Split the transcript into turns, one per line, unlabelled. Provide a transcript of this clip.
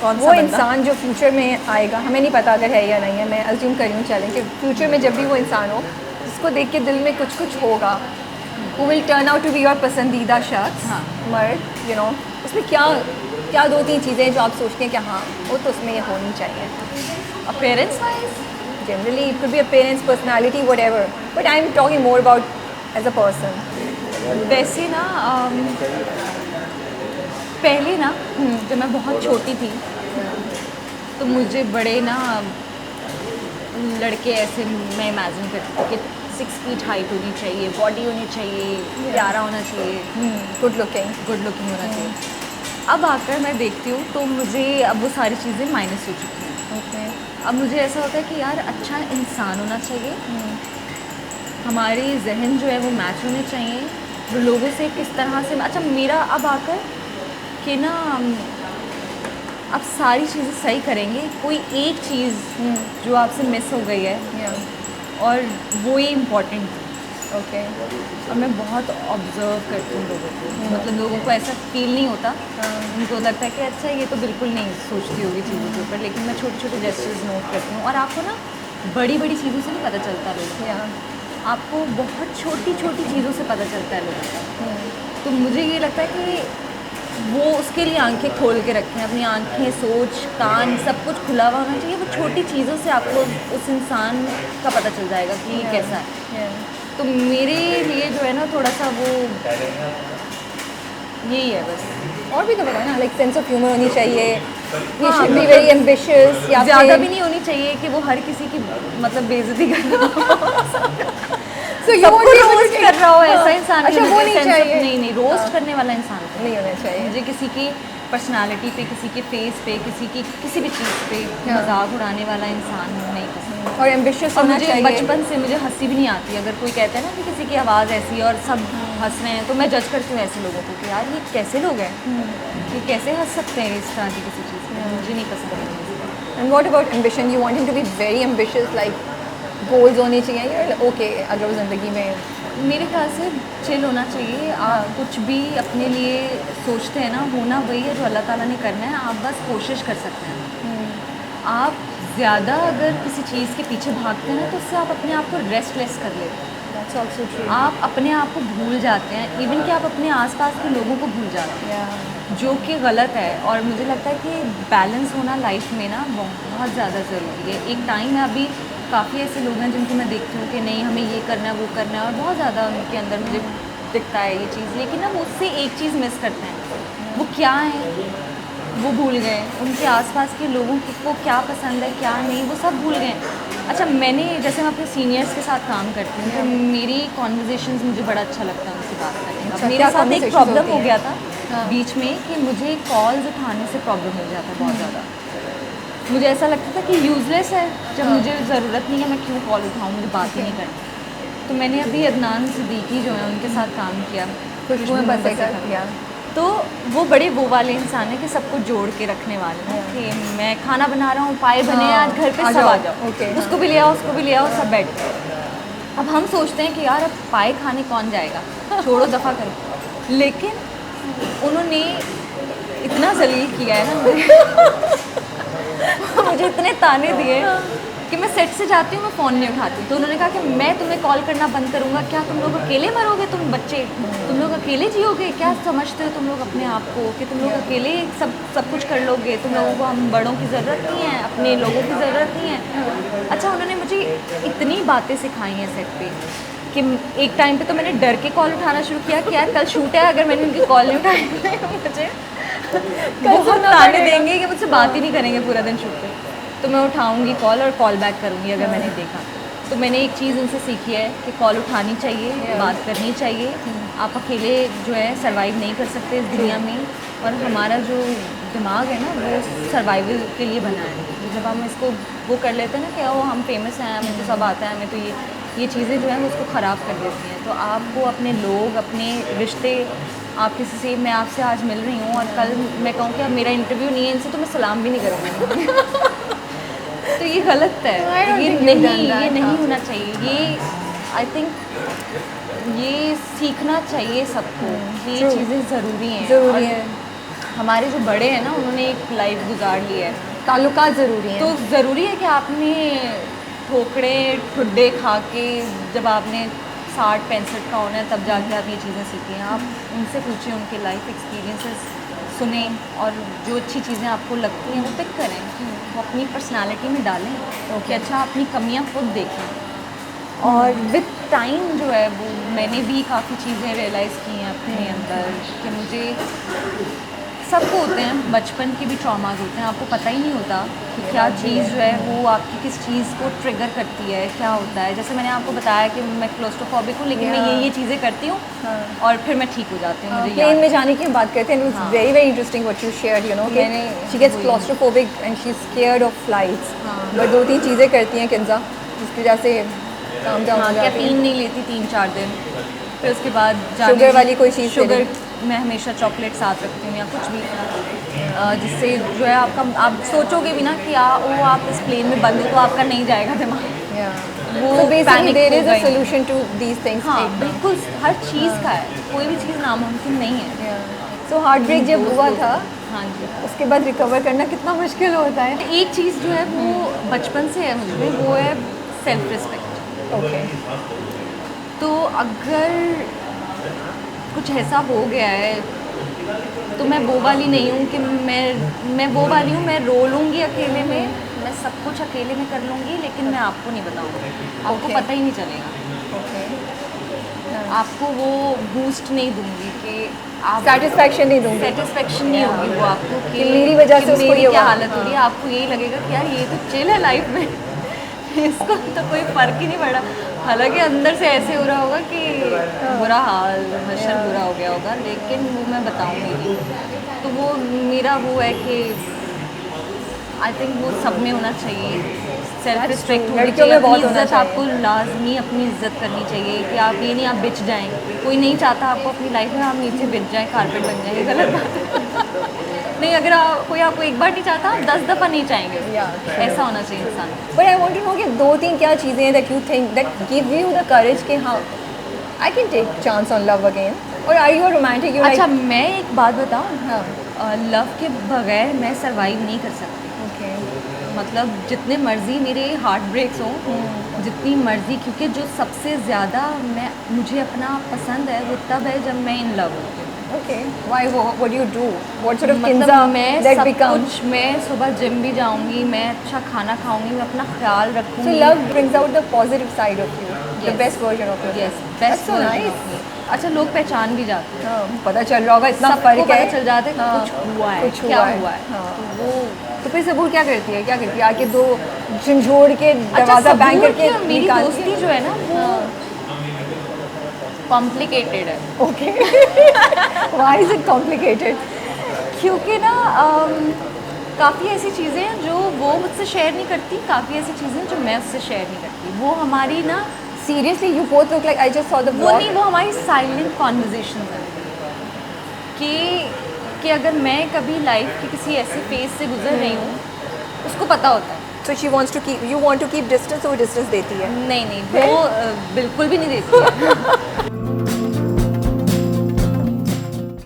कौन सा
वो
बंदा?
इंसान जो फ्यूचर में आएगा, हमें नहीं पता अगर है या नहीं है, मैं अज्यूम कर रही हूँ चलें कि फ्यूचर में जब भी वो इंसान हो, उसको देख के दिल में कुछ कुछ होगा, वो will turn out to be your पसंदीदा शख्स,
हाँ।
मर्द, यू नो, उसमें क्या क्या दो तीन चीज़ें जो आप सोचते हैं कि हाँ वो तो उसमें ये होनी चाहिए.
Appearance wise
Generally, it could be appearance, personality, whatever. But I'm talking more about as a person.
वैसे ना पहले ना जब मैं बहुत छोटी थी तो मुझे बड़े ना लड़के ऐसे मैं इमेजिन करती थी कि 6 फीट हाइट होनी चाहिए, बॉडी होनी चाहिए, प्यारा होना चाहिए,
Good looking.
गुड लुकिंग होना चाहिए. अब आकर मैं देखती हूँ तो मुझे अब वो सारी चीज़ें माइनस हो चुकी हैं.
Okay.
अब मुझे ऐसा होता है कि यार अच्छा इंसान होना चाहिए, हमारे जहन जो है वो मैच होने चाहिए, वो लोगों से किस तरह से अच्छा मेरा अब आकर कि ना आप सारी चीज़ें सही करेंगे, कोई एक चीज़ जो आपसे मिस हो गई है
Yeah.
और वो ही इम्पोर्टेंट है.
Okay.
और मैं बहुत ऑब्जर्व करती हूँ लोगों को, मतलब लोगों को ऐसा फील नहीं होता, उनको लगता है कि अच्छा ये तो बिल्कुल नहीं सोचती होगी चीज़ों के ऊपर, लेकिन मैं छोटे छोटे जेस्चर्स नोट करती हूँ. और आपको ना बड़ी बड़ी चीज़ों से नहीं पता चलता लोगों को,
Yeah.
आपको बहुत छोटी छोटी चीज़ों से पता चलता है लोगों को. तो मुझे ये लगता है कि वो उसके लिए आंखें खोल के रखें, अपनी आंखें, सोच, कान सब कुछ खुला हुआ होना चाहिए. वो छोटी चीज़ों से आपको उस इंसान का पता चल जाएगा कि ये कैसा है.
Yeah.
तो मेरे लिए जो है ना थोड़ा सा वो यही है बस.
और भी तो पता है ना, लाइक सेंस ऑफ ह्यूमर होनी चाहिए. You
हाँ,
should be
मतलब
very ambitious. या
ज़्यादा
फिर
भी नहीं होनी चाहिए कि वो हर किसी की मतलब बेइज्जती करना
So you
सबको
won't be able to
roast
take-
कर रहा हो, ऐसा
हाँ.
इंसान
अच्छा, वो नहीं चाहिए.
नहीं रोस्ट करने वाला इंसान होता है.
नहीं होना चाहिए.
मुझे किसी की पर्सनालिटी पे, किसी के फेस पे, किसी भी चीज़ पे
हाँ.
मजाक उड़ाने वाला इंसान नहीं पसंद.
और ambitious
और
होना
मुझे
चाहिए.
बचपन से मुझे हंसी भी नहीं आती अगर कोई कहता है ना कि किसी की आवाज़ ऐसी है और सब हंस रहे हैं, तो मैं जज करती हूँ ऐसे लोगों को कि यार ये कैसे लोग हैं, ये कैसे हंस सकते हैं इस तरह की किसी चीज़ पे. मुझे नहीं पसंद है.
And what about ambition? You want him to be very ambitious, like goals होने चाहिए. You're okay अगर वो ज़िंदगी में
मेरे ख्याल से चिल होना चाहिए. आप कुछ भी अपने लिए सोचते हैं ना, होना वही है जो अल्लाह ताला ने करना है. आप बस कोशिश कर सकते हैं. आप ज़्यादा अगर किसी चीज़ के पीछे भागते हैं ना तो उससे आप अपने आप को रेस्टलेस कर लेते हैं.
That's also true.
आप अपने आप को भूल जाते हैं, इवन कि आप अपने आसपास के लोगों को भूल जाते हैं,
Yeah.
जो कि गलत है. और मुझे लगता है कि बैलेंस होना लाइफ में ना बहुत ज़्यादा ज़रूरी है. एक टाइम है, अभी काफ़ी ऐसे लोग हैं जिनको मैं देखती हूँ कि नहीं हमें ये करना है वो करना है, और बहुत ज़्यादा उनके अंदर मुझे दिखता है ये चीज़, लेकिन ना वो उससे एक चीज़ मिस करते हैं. वो क्या है वो भूल गए, उनके आसपास के लोगों को क्या पसंद है क्या नहीं वो सब भूल गए. अच्छा मैंने जैसे मैं अपने सीनियर्स के साथ काम करती हूँ तो मेरी कॉन्वर्जेशंस मुझे बड़ा अच्छा लगता है उनसे बात करने का.
अच्छा,
मेरे
क्या
साथ एक
conversations
प्रॉब्लम
होती
हो
हैं?
गया था
हाँ.
बीच में कि मुझे कॉल्स उठाने से प्रॉब्लम हो जाता है बहुत ज़्यादा. मुझे ऐसा लगता था कि यूज़लेस है, जब मुझे ज़रूरत नहीं है मैं क्यों कॉल उठाऊँ, मुझे बात ही नहीं करनी. तो मैंने अभी अदनान सिद्दीकी जो है उनके साथ काम किया,
खुशबू में बसे कर दिया.
तो वो बड़े वो वाले इंसान है कि सबको जोड़ के रखने वाले हैं कि मैं खाना बना रहा हूँ, पाए बने हैं आज घर पे, सब आ जाओ.
Okay,
उसको भी ले आओ उसको भी ले आओ, सब बैठ गए. अब हम सोचते हैं कि यार अब पाए खाने कौन जाएगा, छोड़ो दफ़ा करो. लेकिन उन्होंने इतना जलील किया है ना मुझे इतने ताने दिए कि मैं सेट से जाती हूँ, मैं फ़ोन नहीं उठाती. तो उन्होंने कहा कि मैं तुम्हें कॉल करना बंद करूँगा, क्या तुम लोग अकेले मरोगे, तुम बच्चे तुम लोग अकेले जियोगे, क्या समझते हो तुम लोग अपने आप को कि तुम लोग अकेले सब कुछ कर लोगे, तुम लोगों को हम बड़ों की ज़रूरत नहीं है, अपने लोगों की ज़रूरत नहीं है. अच्छा उन्होंने मुझे इतनी बातें सिखाई हैं सेट पे कि एक टाइम पे तो मैंने डर के कॉल उठाना शुरू किया कि यार कल शूट है, अगर मैंने उनकी कॉल नहीं उठाई मुझे बहुत ताने देंगे कि मुझसे बात ही नहीं करेंगे पूरा दिन शूट पे. तो मैं उठाऊंगी कॉल और कॉल बैक करूंगी अगर मैंने देखा. तो मैंने एक चीज़ उनसे सीखी है कि कॉल उठानी चाहिए, बात करनी चाहिए. आप अकेले जो है सर्वाइव नहीं कर सकते इस दुनिया में, और हमारा जो दिमाग है ना वो सर्वाइवल के लिए बना है. जब हम इसको वो कर लेते हैं ना कि ओ हम फेमस हैं, हमें तो सब आता है, हमें तो ये चीज़ें जो है वो उसको ख़राब कर देती हैं. तो आपको अपने लोग, अपने रिश्ते, आप किसी से, मैं आपसे आज मिल रही हूँ और कल मैं कहूँ कि अब मेरा इंटरव्यू नहीं है इनसे तो मैं सलाम भी नहीं करूँगी तो ये गलत है, ये नहीं होना चाहिए. ये आई थिंक ये सीखना चाहिए सबको कि ये चीज़ें ज़रूरी हैं.
ज़रूरी है.
हमारे जो बड़े हैं ना, उन्होंने एक लाइफ गुजार ली है,
ताल्लुकात ज़रूरी हैं।
तो ज़रूरी है कि आपने ठोकरे ठुड्डे खा के जब आपने 60-65 का होना है तब जाके आप ये चीज़ें सीखें। आप उनसे पूछें, उनके लाइफ एक्सपीरियंसेस सुने और जो अच्छी चीज़ें आपको लगती हैं वो पिक करें, वो अपनी पर्सनालिटी में डालें कि अच्छा अपनी कमियां खुद देखें। और विद टाइम जो है वो मैंने भी काफ़ी चीज़ें रियलाइज़ की हैं अपने अंदर कि मुझे सबको होते हैं, बचपन के भी ट्रॉमाज होते हैं, आपको पता ही नहीं होता कि क्या चीज़ जो है वो आपकी किस चीज़ को ट्रिगर करती है, क्या होता है। जैसे मैंने आपको बताया कि मैं क्लोस्ट्रोफोबिक हूँ, लेकिन मैं ये चीज़ें करती हूँ और फिर मैं ठीक हो जाती हूँ। मुझे
प्लेन में जाने की बात करते हैं, it's very very interesting what you shared, you know, she gets claustrophobic and she is scared of flights, but 2-3 चीज़ें करती हैं किंजा जिसकी वजह से काम डाउन हो जाती है।
कैफीन नहीं लेती 3-4 दिन, फिर उसके बाद
शुगर वाली कोई चीज़,
शुगर मैं हमेशा चॉकलेट साथ रखती हूँ या कुछ भी, जिससे जो है आपका, आप सोचोगे भी ना कि वो आप इस प्लेन में बंद हो तो आपका नहीं जाएगा दिमाग।
वो basically there is a solution to these things.
हाँ बिल्कुल, हर चीज़ का है, कोई भी चीज़ नामुमकिन नहीं है।
सो हार्ट ब्रेक जब हुआ था,
हाँ जी,
उसके बाद रिकवर करना कितना मुश्किल होता है।
एक चीज़ जो है वो बचपन से है मुझमें, वो है सेल्फ रिस्पेक्ट।
ओके,
तो अगर कुछ ऐसा हो गया है तो मैं वो वाली नहीं हूँ कि मैं वो वाली हूँ, मैं रो लूँगी अकेले में, मैं सब कुछ अकेले में कर लूँगी, लेकिन मैं आपको नहीं बताऊँगी, आपको पता ही नहीं चलेगा। आपको वो बूस्ट नहीं दूँगी कि आप
सेटिस्फैक्शन नहीं दूंगी,
सेटिस्फेक्शन नहीं होगी वो आपको कि
मेरी वजह से उसको
मेरी
ये
क्या
हुआ।
हालत हो रही है। आपको यही लगेगा कि यार ये तो चिल है लाइफ में इसको तो कोई फ़र्क ही नहीं पड़ा, हालांकि अंदर से ऐसे हो रहा होगा कि बुरा हाल, हशर बुरा हो गया होगा, लेकिन वो मैं बताऊँगी नहीं। तो वो मेरा वो है कि आई थिंक वो सब में होना चाहिए, सेल्फ रिस्पेक्ट होनी
लड़कियों
चाहिए,
में बहुत
अपनी
होना
इज्जत
चाहिए।
आपको लाजमी अपनी इज्जत करनी चाहिए कि आप ये नहीं आप बिच जाएं। कोई नहीं चाहता आपको अपनी लाइफ में आप नीचे बिच जाएं, कारपेट बन जाए, ये गलत बात है नहीं, अगर कोई आपको एक बार नहीं चाहता, आप 10 दफ़ा नहीं चाहेंगे, ऐसा होना चाहिए इंसान।
But I want to know कि 2-3 क्या चीज़ें हैं that you think that give you the courage कि हाँ I can take chance on love again, और आर यू रोमांटिक?
अच्छा मैं एक बात बताऊँ,
हाँ,
लव के बगैर मैं सरवाइव नहीं कर सकती।
ओके,
मतलब जितने मर्ज़ी मेरे हार्ट ब्रेक्स हों, जितनी मर्ज़ी, क्योंकि जो सबसे ज़्यादा मुझे अपना पसंद है वो तब है जब मैं इन लव होती हूँ।
Okay, why, what do you do, what sort of
मतलब
किंजा
मैं
दैट
सब
बिकम,
कुछ, मैं सुबह जिम भी जाऊंगी, मैं अच्छा खाना खाऊंगी, मैं अपना ख्याल
सो
रखूंगी।
Love brings out the positive side of you, the
Yes.
Best version of your.
Yes, best nice. अच्छा लोग पहचान भी जाते हैं,
हाँ, पता चल रहा होगा, इतना
सबको
फर्क
पता
है,
चल जाता है कि
हाँ,
कुछ हुआ है,
कुछ
क्या
हुआ है।
हुआ है।
हाँ।
तो वो
तो फिर सबूर क्या करती है, क्या करती है आके दो झंझोड़ के दरवाजा बैंग
सबूर
करके
की मेरी
निकालती
दोस्ती
है?
जो है ना वो कॉम्प्लिकेटेड है,
okay, why is it complicated?
क्योंकि ना काफ़ी ऐसी चीज़ें हैं जो वो मुझसे शेयर नहीं करती, काफ़ी ऐसी चीज़ें हैं जो मैं उससे शेयर नहीं करती। वो हमारी ना,
seriously you both look like, I just saw the
वो नहीं, वो हमारी साइलेंट कॉन्वर्जेशन है कि अगर मैं कभी लाइफ के किसी ऐसे फेज से गुजर रही हूँ, उसको पता होता है।
So she wants to keep, you want to keep distance, तो वो डिस्टेंस देती है।
नहीं वो बिल्कुल भी नहीं देती है